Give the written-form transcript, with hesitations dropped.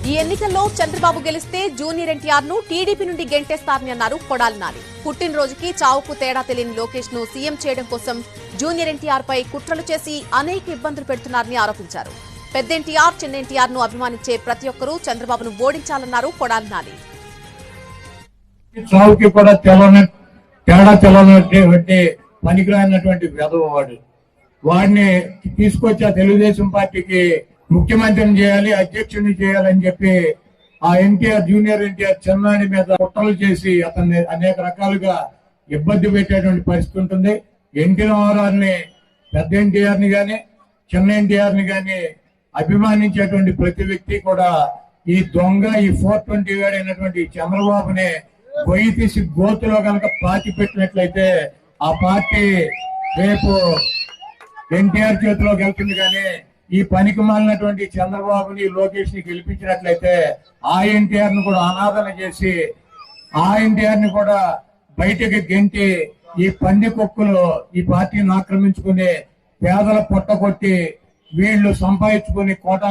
ఈ ఎన్నికల్లో చంద్రబాబు గెలిస్తే జూనియర్ ఎన్టీఆర్ ను టీడీపీ నుండి గెంటేస్తారని అన్నారు కొడాలి నాని. పుట్టినరోజుకి చావుకు తేడా తెలియని లోకేష్ ను సీఎం చేయడం కోసం జూనియర్ ఎన్టీఆర్ పై కుట్రలు చేసి అనేక ఇబ్బందులు పెడుతున్నారని ఆరోపించారు. పెద్ద ఎన్టీఆర్, చిన్న ఎన్టీఆర్ ను అభిమానించే ప్రతి ఒక్కరూ చంద్రబాబును ఓడించాలన్నారు కొడాలి నాని. చావుకి కూడా తేడా తెలనటువంటి పనికిరానటువంటి వెధవాడు, వాడిని తీసుకొచ్చి ఆ తెలుగుదేశం పార్టీకి ముఖ్యమంత్రిని చేయాలి, అధ్యక్షుడిని చేయాలని చెప్పి ఆ ఎన్టీఆర్, జూనియర్ ఎన్టీఆర్ చిన్నాని మీద కుట్రలు చేసి అతన్ని అనేక రకాలుగా ఇబ్బంది పెట్టేటువంటి పరిస్థితి ఉంటుంది. ఎన్టీఆర్ ని, పెద్ద ఎన్టీఆర్ ని గాని చిన్న ఎన్టీఆర్ ని గాని అభిమానించేటువంటి ప్రతి వ్యక్తి కూడా ఈ దొంగ, ఈ 420 అయినటువంటి చంద్రబాబుని గొయ్యి తీసి గోతులో కనుక పాతి పెట్టినట్లయితే ఆ పార్టీ రేపు ఎన్టీఆర్ చేతిలోకి వెళ్తుంది. కానీ ఈ పనికి మాలినటువంటి చంద్రబాబుని, లోకేష్ ని గెలిపించినట్లయితే ఆ ఎన్టీఆర్ ను కూడా అనాదరణ చేసి ఆ ఎన్టీఆర్ ని కూడా బయటకి గెంటి ఈ పంది కుక్కలు ఈ పార్టీని ఆక్రమించుకుని పేదల పొట్టగొట్టి వీళ్లు సంపాదించుకుని కోట